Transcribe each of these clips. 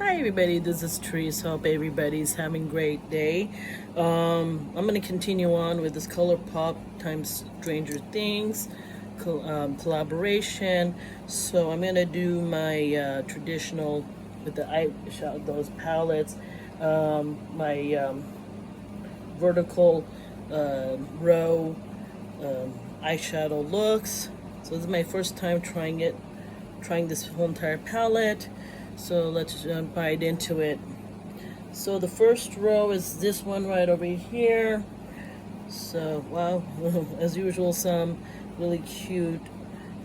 Hi everybody, this is Therese. Hope everybody's having a great day. I'm going to continue on with this Colourpop X Stranger Things collaboration. So I'm going to do my traditional with the eyeshadow, those palettes, my vertical row eyeshadow looks. So this is my first time trying this whole entire palette. So let's jump right into it. So the first row is this one right over here. So wow, as usual, some really cute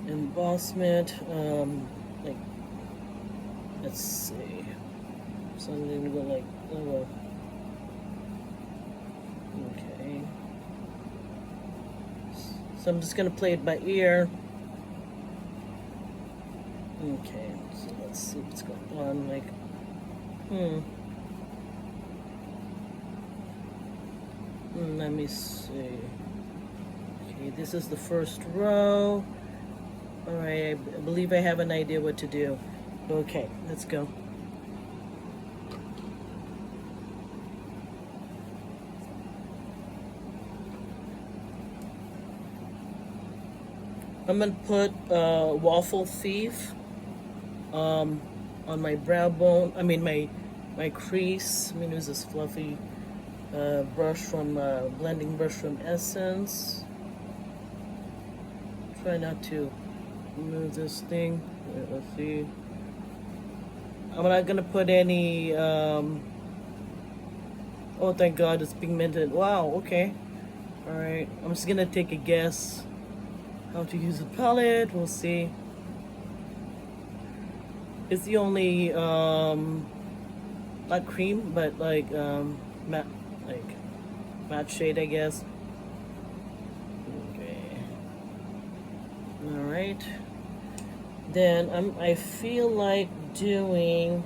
embossment. Like, let's see, something to go like, oh, okay. So I'm just gonna play it by ear. Okay, so let's see what's going on. Like, let me see. Okay, this is the first row. All right, I believe I have an idea what to do. Okay, let's go. I'm gonna put Waffle Thief on my brow bone. I mean my crease. I'm gonna use this fluffy brush from blending brush from Essence. Try not to move this thing. Let's see. I'm not gonna put any. Oh, thank God, it's pigmented. Wow. Okay. All right. I'm just gonna take a guess how to use the palette. We'll see. It's the only not cream, but like matte shade, I guess. Okay. All right. Then I feel like doing.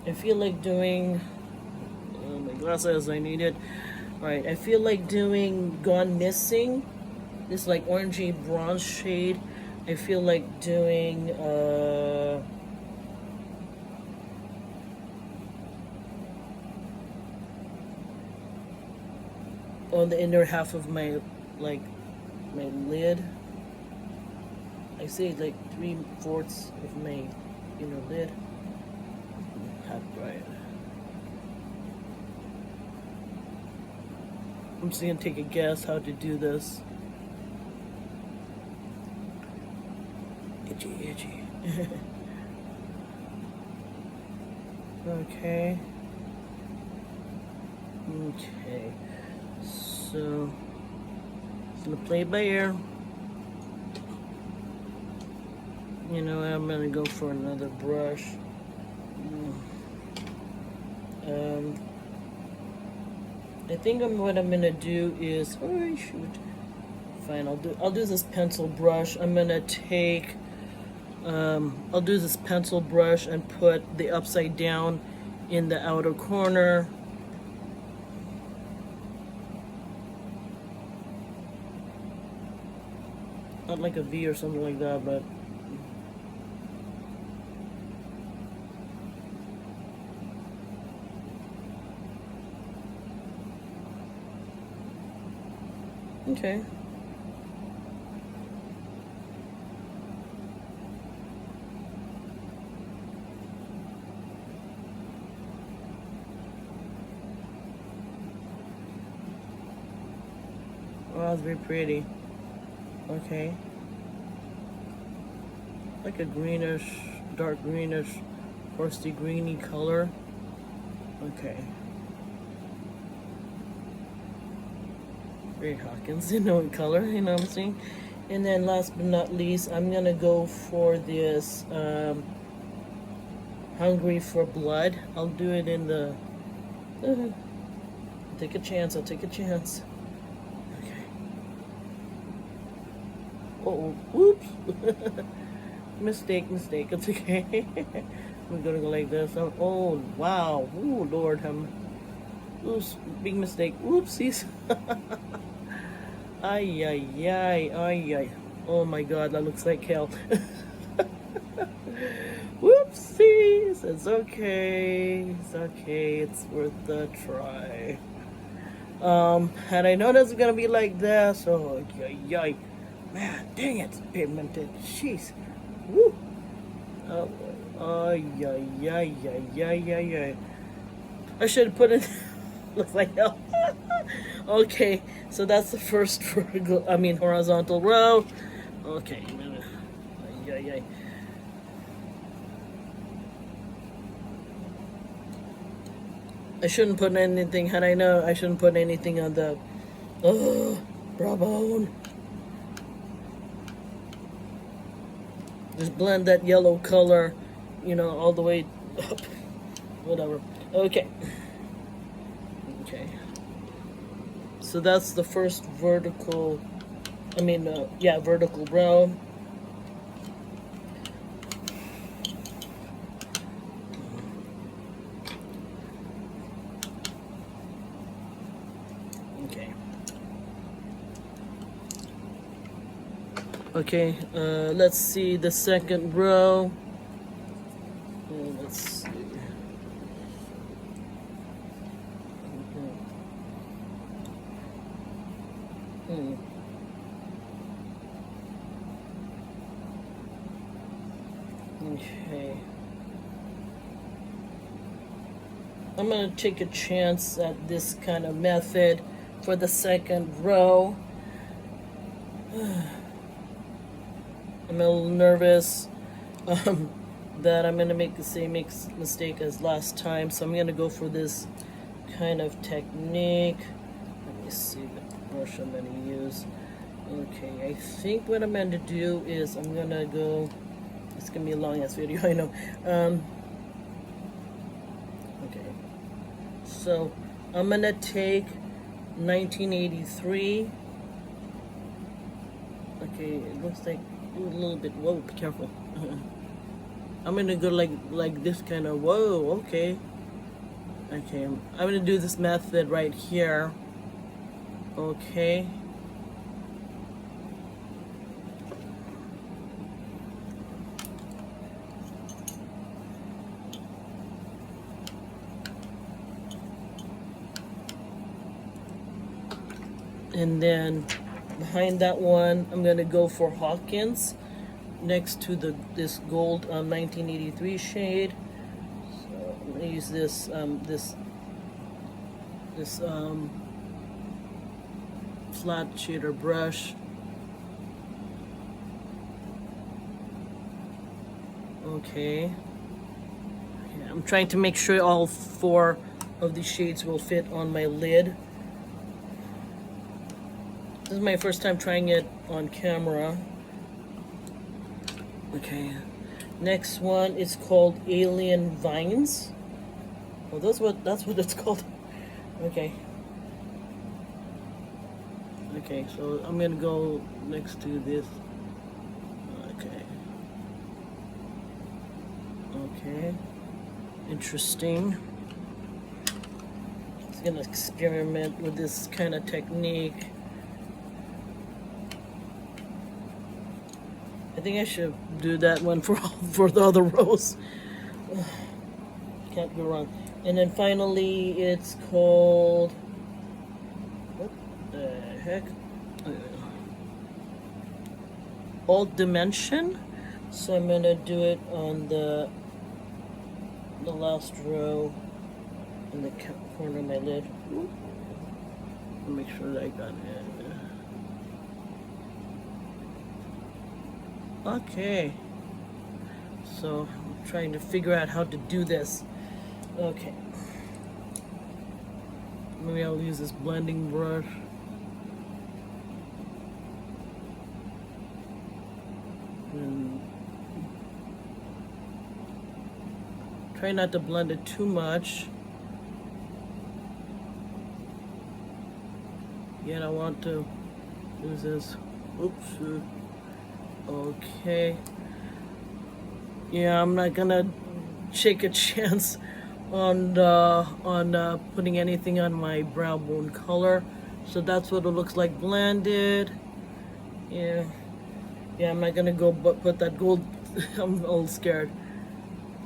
I feel like doing. Oh, my glasses! I need it. All right. I feel like doing Gone Missing. This like orangey bronze shade. I feel like doing on the inner half of my my lid. I say like 3/4 of my inner lid. Half right. I'm just gonna take a guess how to do this. Itchy. Okay. So I'm gonna play it by ear. You know, I'm gonna go for another brush. I think what I'm gonna do is, oh shoot. Fine, I'll do this pencil brush. I'm gonna take I'll do this pencil brush and put the upside down in the outer corner. Not like a V or something like that, but okay. Wow, that's very pretty. Okay. Like a greenish, dark greenish, frosty greeny color. Okay. Very Hawkins, you know, in color, you know what I'm saying? And then last but not least, I'm gonna go for this Hungry for Blood. I'll do it in the I'll take a chance. Okay. Oh, oops. Mistake. It's okay. We're gonna go like this. Oh, wow. Oh, Lord. Oops, big mistake. Oopsies. Ay. Oh my God, that looks like hell. Whoopsie. guys. It's okay. It's okay. It's worth the try. And I know that's gonna be like this. Oh, yay. Man, dang it. It's pigmented. Jeez. Woo. Oh, yeah. I should put it. Looks like hell. Okay, so that's the first horizontal row. Okay. Yeah. I shouldn't put anything. Had I known, I shouldn't put anything on the brow bone. Just blend that yellow color, all the way up. Whatever. Okay. So that's the first vertical. Vertical brow. Okay, let's see the second row. Let's see. Okay. I'm going to take a chance at this kind of method for the second row. I'm a little nervous that I'm going to make the same mistake as last time, so I'm going to go for this kind of technique. Let me see the brush I'm going to use. Okay, I think what I'm going to do is I'm going to go, it's going to be a long ass video, I know. Okay, so I'm going to take 1983. Okay, it looks like a little bit, whoa, be careful. I'm gonna go like this kind of, whoa, okay. Okay, I'm gonna do this method right here. Okay. And then behind that one, I'm gonna go for Hawkins next to this gold 1983 shade. So I'm gonna use this flat shader brush. Okay. I'm trying to make sure all 4 of these shades will fit on my lid. This is my first time trying it on camera. Okay. Next one is called Alien Vines. Oh, that's what it's called. Okay. Okay, so I'm gonna go next to this. Okay. Okay. Interesting. I'm gonna experiment with this kind of technique. I think I should do that one for the other rows. Can't go wrong. And then finally, it's called, what the heck? Alt Dimension. So I'm gonna do it on the last row in the corner of my lid. Make sure that I got it. Okay, so I'm trying to figure out how to do this. Okay, maybe I'll use this blending brush. And try not to blend it too much. Yet I want to use this. Oops. Okay. Yeah, I'm not gonna take a chance on putting anything on my brow bone color. So that's what it looks like blended. Yeah, I'm not gonna go put that gold. I'm a little scared.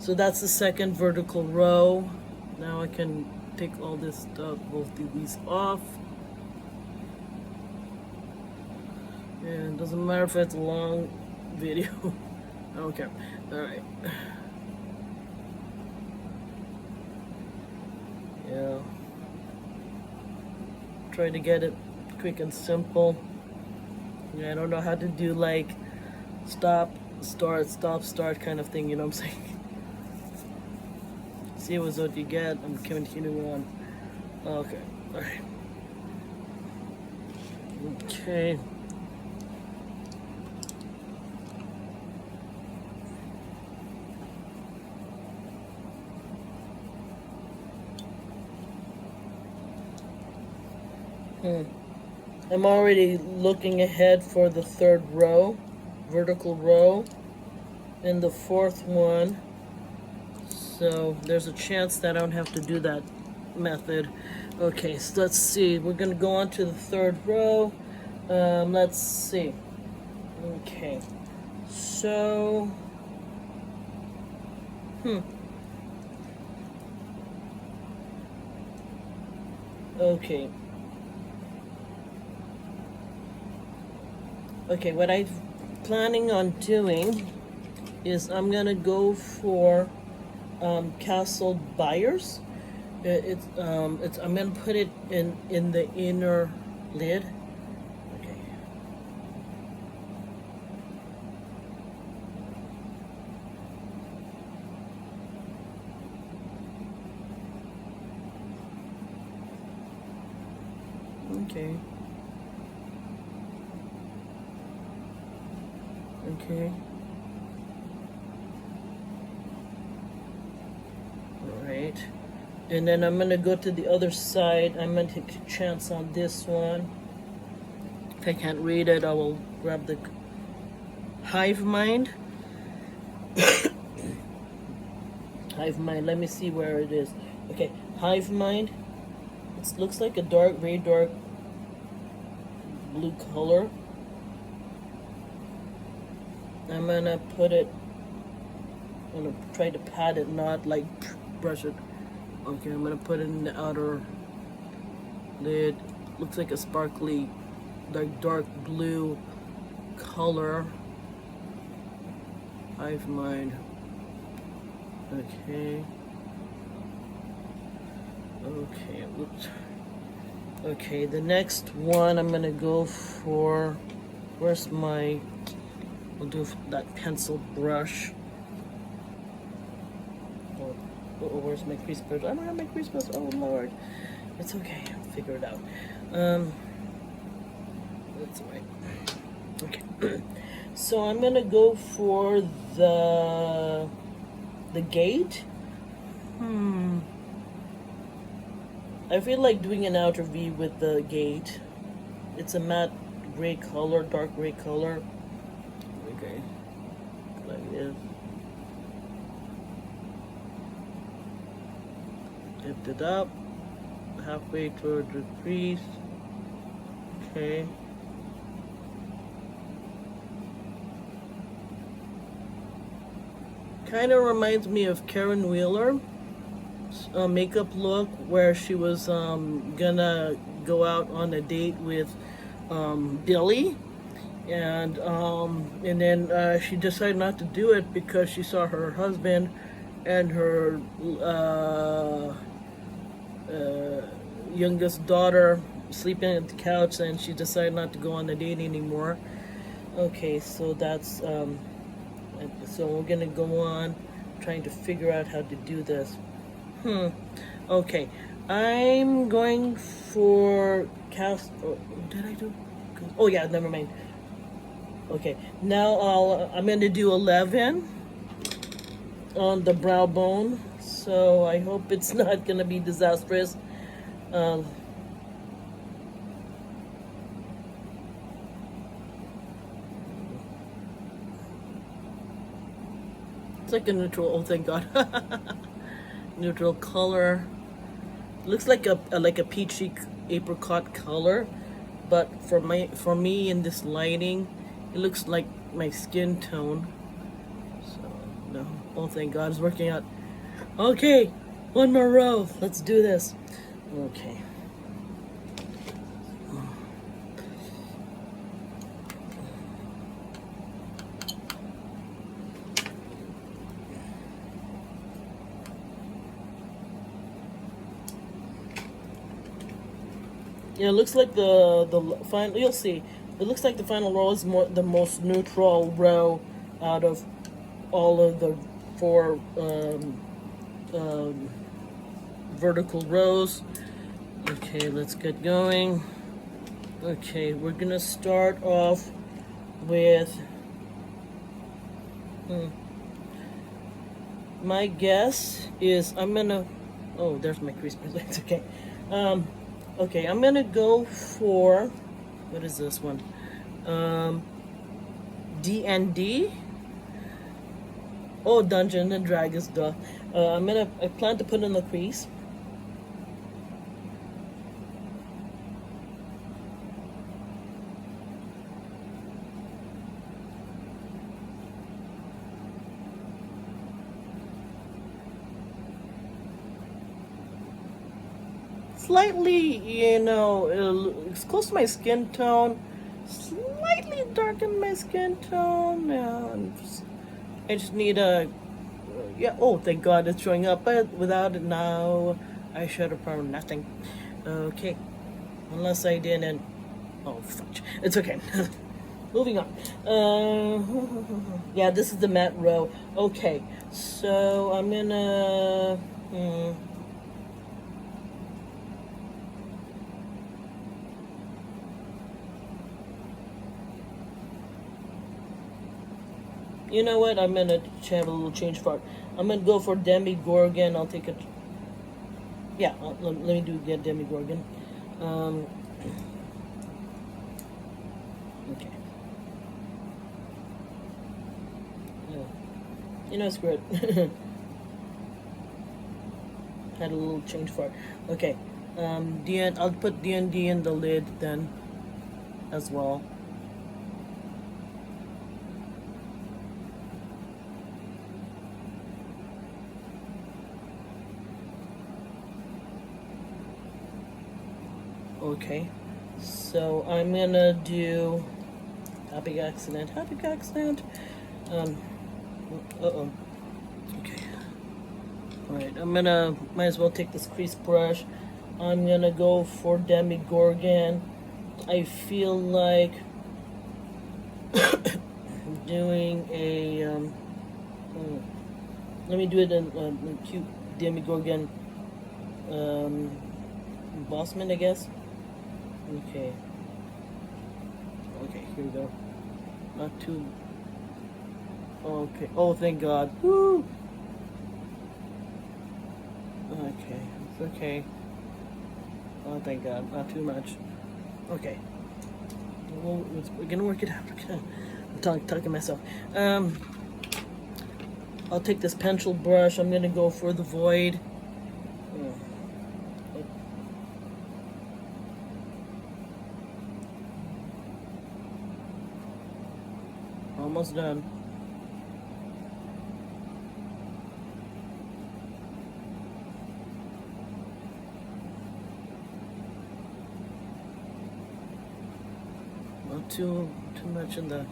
So that's the second vertical row. Now I can take all this stuff, both of these off. And it doesn't matter if it's a long video. I don't care. Alright. Yeah. Try to get it quick and simple. Yeah, I don't know how to do like stop, start kind of thing, you know what I'm saying? See what's what you get. I'm continuing on. Okay. Alright. Okay. I'm already looking ahead for the third row, vertical row, and the fourth one. So there's a chance that I don't have to do that method. Okay, so let's see. We're gonna go on to the third row. Let's see. Okay, so okay. Okay, what I'm planning on doing is I'm gonna go for Castle Buyers. I'm gonna put it in the inner lid. Okay. Okay. Okay. Alright. And then I'm gonna go to the other side. I'm gonna take a chance on this one. If I can't read it, I will grab the Hive Mind. Hive Mind, let me see where it is. Okay, Hive Mind. It looks like a very dark blue color. I'm gonna put it, I'm gonna try to pat it, not like brush it. Okay, I'm gonna put it in the outer lid. Looks like a sparkly, dark blue color. Hive Mind. Okay. Okay, oops. Okay, the next one I'm gonna go for, where's my, I'll do that pencil brush. Oh, where's my crease brush? I don't have my crease brush. Oh Lord, it's okay. I'll figure it out. That's right. Okay. So I'm gonna go for the gate. I feel like doing an outer V with the gate. It's a matte gray color, dark gray color. Okay, like this. Lift it up, halfway toward the crease. Okay. Kind of reminds me of Karen Wheeler. Makeup look where she was gonna go out on a date with Billy, and then she decided not to do it because she saw her husband and her youngest daughter sleeping at the couch, and she decided not to go on the date anymore. Okay, so that's so we're gonna go on trying to figure out how to do this. Okay, I'm going for did I do? Oh yeah, never mind. Okay, now I'm gonna do 11 on the brow bone. So I hope it's not gonna be disastrous. It's like a neutral. Oh, thank God. Neutral color. Looks like a peachy apricot color, but for me in this lighting, it looks like my skin tone. So no. Oh, thank God, it's working out. Okay, one more row. Let's do this. Okay. Yeah, it looks like the final. You'll see. It looks like the final row is the most neutral row out of all of the four vertical rows. Okay, let's get going. Okay, we're gonna start off with. My guess is I'm gonna. Oh, there's my crease. It's okay. Okay, I'm gonna go for, what is this one? D&D. Oh, Dungeon and Dragons, duh. I plan to put in the crease. Slightly, it's close to my skin tone. Slightly darken my skin tone. I just need a, yeah, oh, thank God it's showing up, but without it now, eyeshadow problem, nothing. Okay, unless I didn't, oh, fudge. It's okay. Moving on. Yeah, this is the matte row. Okay, so I'm gonna, you know what? I'm gonna have a little change for it. I'm gonna go for Demigorgon. I'll take it. Yeah, let me get Demigorgon. Okay. Screw it. Had a little change for it. Okay. I'll put D&D in the lid then, as well. Okay, so I'm gonna do happy accident. Uh-oh. Okay. Alright, might as well take this crease brush. I'm gonna go for Demigorgon. I feel like doing a, let me do it in cute Demigorgon embossment, I guess. Okay, here we go. Not too. Okay. Oh, thank God. Woo. Okay, it's okay. Oh, thank God. Not too much. Okay. Well, we're gonna work it out. I'm talking to myself. I'll take this pencil brush. I'm gonna go for the void. Almost done. Not too much in the.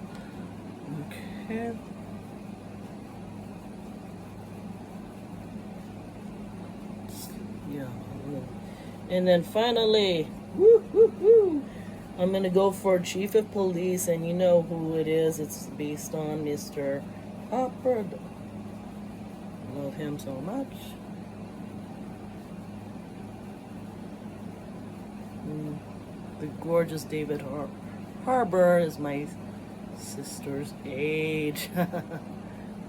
Okay. Yeah. And then finally, I'm gonna go for Chief of Police, and you know who it is. It's based on Mr. Hopper. Love him so much. The gorgeous David Harbour is my sister's age.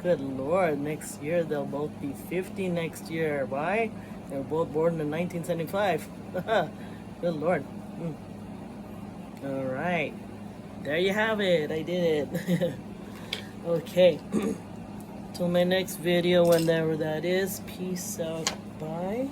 Good Lord, next year they'll both be 50 next year. Why? They're both born in 1975. Good Lord. Alright, there you have it. I did it. Okay, till my next video, whenever that is. Peace out. Bye.